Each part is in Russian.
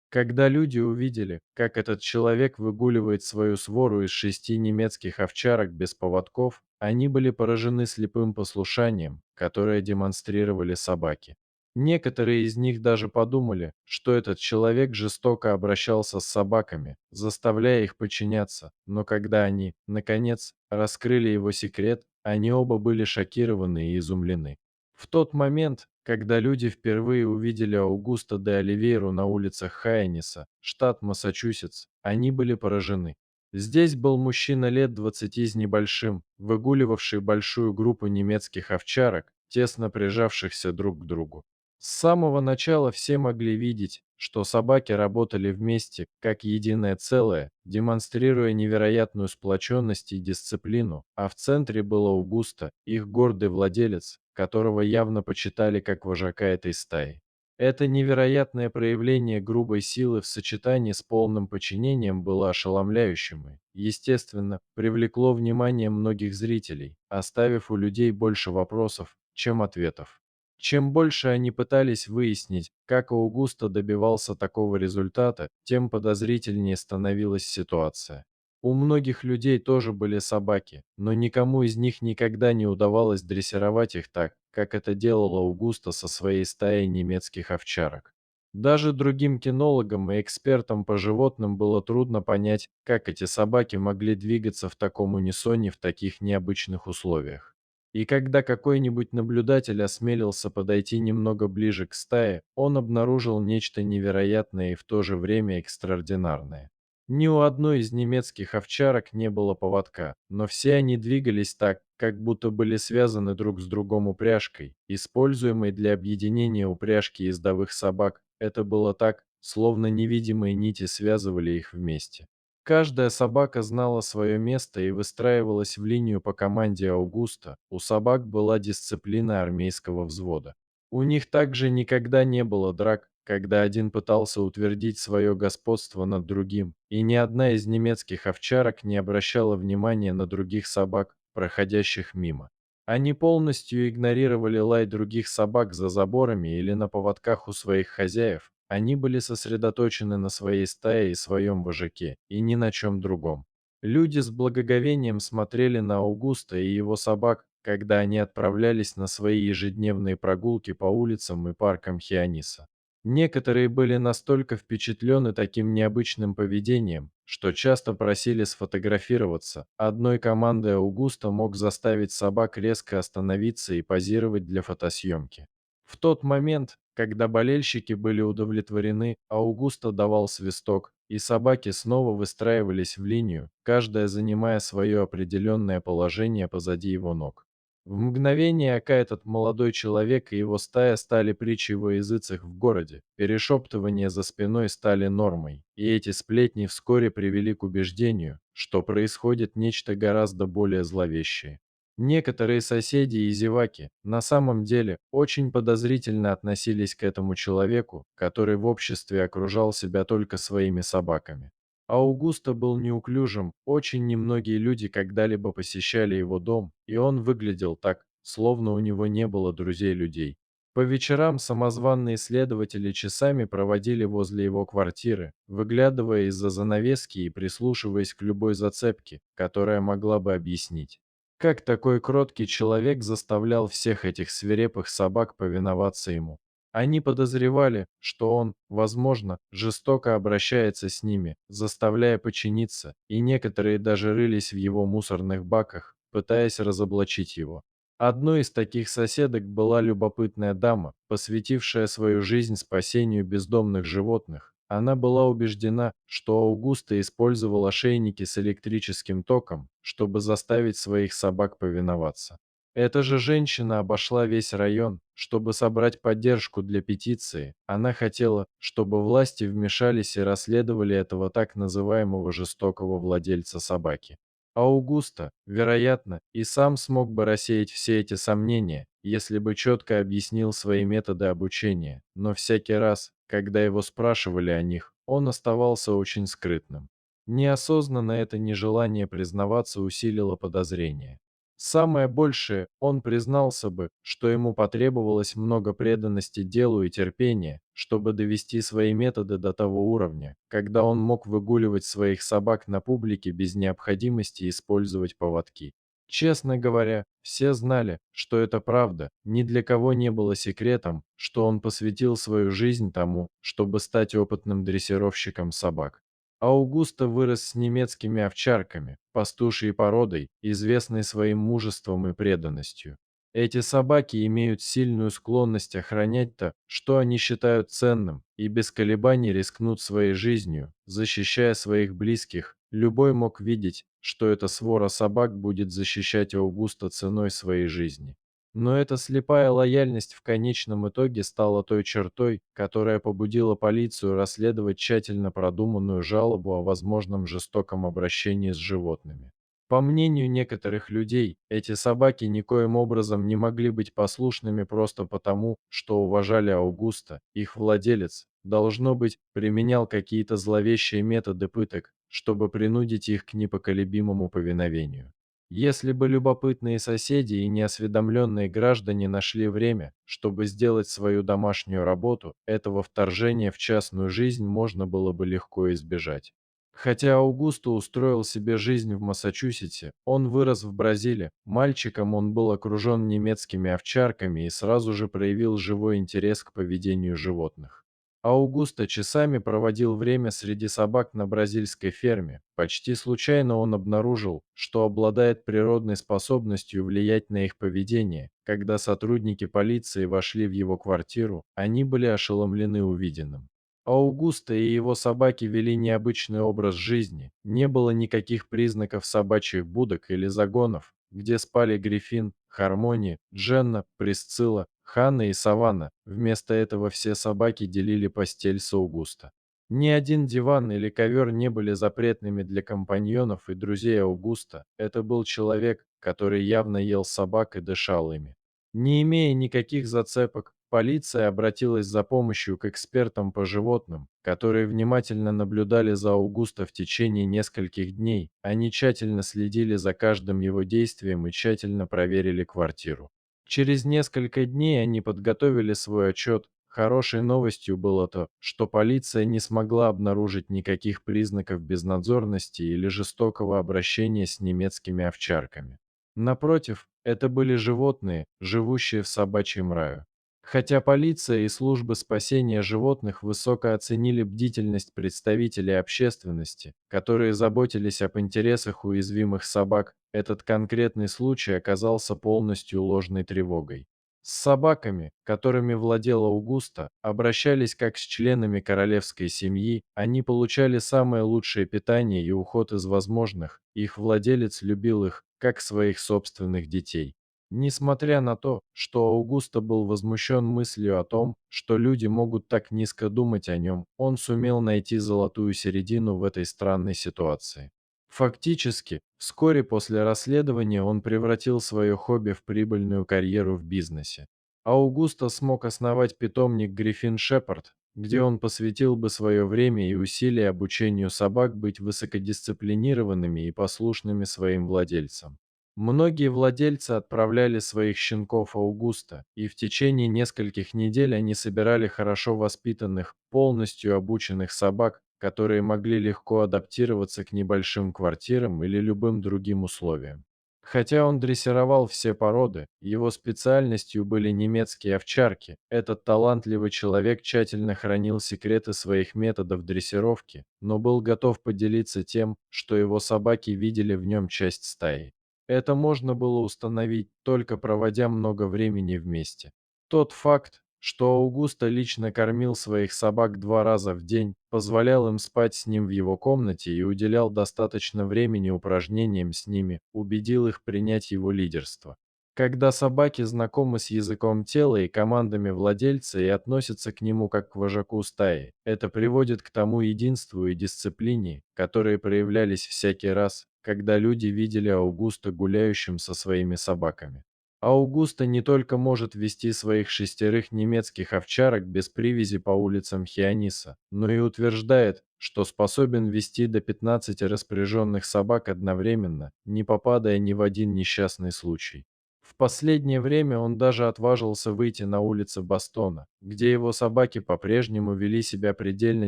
Когда люди увидели, как этот человек выгуливает свою свору из 6 немецких овчарок без поводков, они были поражены слепым послушанием, которое демонстрировали собаки. Некоторые из них даже подумали, что этот человек жестоко обращался с собаками, заставляя их подчиняться, но когда они, наконец, раскрыли его секрет, они оба были шокированы и изумлены. В тот момент, когда люди впервые увидели Аугусто де Оливейру на улицах Хайнеса, штат Массачусетс, они были поражены. Здесь был мужчина лет 20 с небольшим, выгуливавший большую группу немецких овчарок, тесно прижавшихся друг к другу. С самого начала все могли видеть, что собаки работали вместе, как единое целое, демонстрируя невероятную сплоченность и дисциплину, а в центре был Аугусто, их гордый владелец, которого явно почитали как вожака этой стаи. Это невероятное проявление грубой силы в сочетании с полным подчинением было ошеломляющим и, естественно, привлекло внимание многих зрителей, оставив у людей больше вопросов, чем ответов. Чем больше они пытались выяснить, как Аугусто добивался такого результата, тем подозрительнее становилась ситуация. У многих людей тоже были собаки, но никому из них никогда не удавалось дрессировать их так, как это делал Аугусто со своей стаей немецких овчарок. Даже другим кинологам и экспертам по животным было трудно понять, как эти собаки могли двигаться в таком унисоне в таких необычных условиях. И когда какой-нибудь наблюдатель осмелился подойти немного ближе к стае, он обнаружил нечто невероятное и в то же время экстраординарное. Ни у одной из немецких овчарок не было поводка, но все они двигались так, как будто были связаны друг с другом упряжкой, используемой для объединения упряжки ездовых собак. Это было так, словно невидимые нити связывали их вместе. Каждая собака знала свое место и выстраивалась в линию по команде Аугуста. У собак была дисциплина армейского взвода. У них также никогда не было драк, когда один пытался утвердить свое господство над другим, и ни одна из немецких овчарок не обращала внимания на других собак, проходящих мимо. Они полностью игнорировали лай других собак за заборами или на поводках у своих хозяев. Они были сосредоточены на своей стае и своем вожаке, и ни на чем другом. Люди с благоговением смотрели на Аугуста и его собак, когда они отправлялись на свои ежедневные прогулки по улицам и паркам Хиониса. Некоторые были настолько впечатлены таким необычным поведением, что часто просили сфотографироваться. Одной командой Аугуста мог заставить собак резко остановиться и позировать для фотосъемки. В тот момент, когда болельщики были удовлетворены, Аугусто давал свисток, и собаки снова выстраивались в линию, каждая занимая свое определенное положение позади его ног. В мгновение ока этот молодой человек и его стая стали притчей во языцах в городе, перешептывания за спиной стали нормой, и эти сплетни вскоре привели к убеждению, что происходит нечто гораздо более зловещее. Некоторые соседи и зеваки на самом деле очень подозрительно относились к этому человеку, который в обществе окружал себя только своими собаками. Аугусто был неуклюжим, очень немногие люди когда-либо посещали его дом, и он выглядел так, словно у него не было друзей-людей. По вечерам самозванные следователи часами проводили возле его квартиры, выглядывая из-за занавески и прислушиваясь к любой зацепке, которая могла бы объяснить, как такой кроткий человек заставлял всех этих свирепых собак повиноваться ему. Они подозревали, что он, возможно, жестоко обращается с ними, заставляя подчиниться, и некоторые даже рылись в его мусорных баках, пытаясь разоблачить его. Одной из таких соседок была любопытная дама, посвятившая свою жизнь спасению бездомных животных. Она была убеждена, что Аугусто использовал ошейники с электрическим током, чтобы заставить своих собак повиноваться. Эта же женщина обошла весь район, чтобы собрать поддержку для петиции. Она хотела, чтобы власти вмешались и расследовали этого так называемого жестокого владельца собаки. Аугусто, вероятно, и сам смог бы рассеять все эти сомнения, если бы четко объяснил свои методы обучения, но всякий раз, когда его спрашивали о них, он оставался очень скрытным. Неосознанно это нежелание признаваться усилило подозрение. Самое большее, он признался бы, что ему потребовалось много преданности делу и терпения, чтобы довести свои методы до того уровня, когда он мог выгуливать своих собак на публике без необходимости использовать поводки. Честно говоря, все знали, что это правда, ни для кого не было секретом, что он посвятил свою жизнь тому, чтобы стать опытным дрессировщиком собак. Аугусто вырос с немецкими овчарками, пастушьей породой, известной своим мужеством и преданностью. Эти собаки имеют сильную склонность охранять то, что они считают ценным, и без колебаний рискнут своей жизнью, защищая своих близких. Любой мог видеть, что эта свора собак будет защищать Аугуста ценой своей жизни. Но эта слепая лояльность в конечном итоге стала той чертой, которая побудила полицию расследовать тщательно продуманную жалобу о возможном жестоком обращении с животными. По мнению некоторых людей, эти собаки никоим образом не могли быть послушными просто потому, что уважали Аугуста. Их владелец, должно быть, применял какие-то зловещие методы пыток, чтобы принудить их к непоколебимому повиновению. Если бы любопытные соседи и неосведомленные граждане нашли время, чтобы сделать свою домашнюю работу, этого вторжения в частную жизнь можно было бы легко избежать. Хотя Аугусто устроил себе жизнь в Массачусетсе, он вырос в Бразилии. Мальчиком он был окружен немецкими овчарками и сразу же проявил живой интерес к поведению животных. Аугусто часами проводил время среди собак на бразильской ферме. Почти случайно он обнаружил, что обладает природной способностью влиять на их поведение. Когда сотрудники полиции вошли в его квартиру, они были ошеломлены увиденным. Аугусто и его собаки вели необычный образ жизни. Не было никаких признаков собачьих будок или загонов, где спали Гриффин, Хармони, Дженна, Присцилла, Ханна и Саванна. Вместо этого все собаки делили постель с Аугусто. Ни один диван или ковер не были запретными для компаньонов и друзей Аугуста. Это был человек, который явно ел собак и дышал ими. Не имея никаких зацепок, полиция обратилась за помощью к экспертам по животным, которые внимательно наблюдали за Аугусто в течение нескольких дней. Они тщательно следили за каждым его действием и тщательно проверили квартиру. Через несколько дней они подготовили свой отчет. Хорошей новостью было то, что полиция не смогла обнаружить никаких признаков безнадзорности или жестокого обращения с немецкими овчарками. Напротив, это были животные, живущие в собачьем раю. Хотя полиция и службы спасения животных высоко оценили бдительность представителей общественности, которые заботились об интересах уязвимых собак, этот конкретный случай оказался полностью ложной тревогой. С собаками, которыми владел Аугусто, обращались как с членами королевской семьи, они получали самое лучшее питание и уход из возможных, их владелец любил их, как своих собственных детей. Несмотря на то, что Аугусто был возмущен мыслью о том, что люди могут так низко думать о нем, он сумел найти золотую середину в этой странной ситуации. Фактически, вскоре после расследования он превратил свое хобби в прибыльную карьеру в бизнесе. Аугусто смог основать питомник Гриффин Шепард, где он посвятил бы свое время и усилия обучению собак быть высокодисциплинированными и послушными своим владельцам. Многие владельцы отправляли своих щенков Аугуста, и в течение нескольких недель они собирали хорошо воспитанных, полностью обученных собак, которые могли легко адаптироваться к небольшим квартирам или любым другим условиям. Хотя он дрессировал все породы, его специальностью были немецкие овчарки. Этот талантливый человек тщательно хранил секреты своих методов дрессировки, но был готов поделиться тем, что его собаки видели в нем часть стаи. Это можно было установить, только проводя много времени вместе. Тот факт, что Аугусто лично кормил своих собак 2 раза в день, позволял им спать с ним в его комнате и уделял достаточно времени упражнениям с ними, убедил их принять его лидерство. Когда собаки знакомы с языком тела и командами владельца и относятся к нему как к вожаку стаи, это приводит к тому единству и дисциплине, которые проявлялись всякий раз, когда люди видели Аугуста гуляющим со своими собаками. Аугуста не только может вести своих шестерых немецких овчарок без привязи по улицам Хиониса, но и утверждает, что способен вести до 15 распоряженных собак одновременно, не попадая ни в один несчастный случай. В последнее время он даже отважился выйти на улицы Бостона, где его собаки по-прежнему вели себя предельно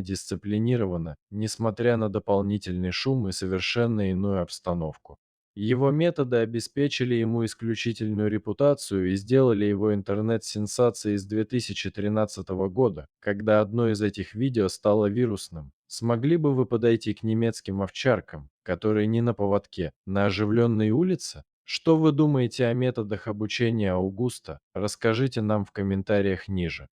дисциплинированно, несмотря на дополнительный шум и совершенно иную обстановку. Его методы обеспечили ему исключительную репутацию и сделали его интернет-сенсацией с 2013 года, когда одно из этих видео стало вирусным. Смогли бы вы подойти к немецким овчаркам, которые не на поводке, на оживленной улице? Что вы думаете о методах обучения Аугуста? Расскажите нам в комментариях ниже.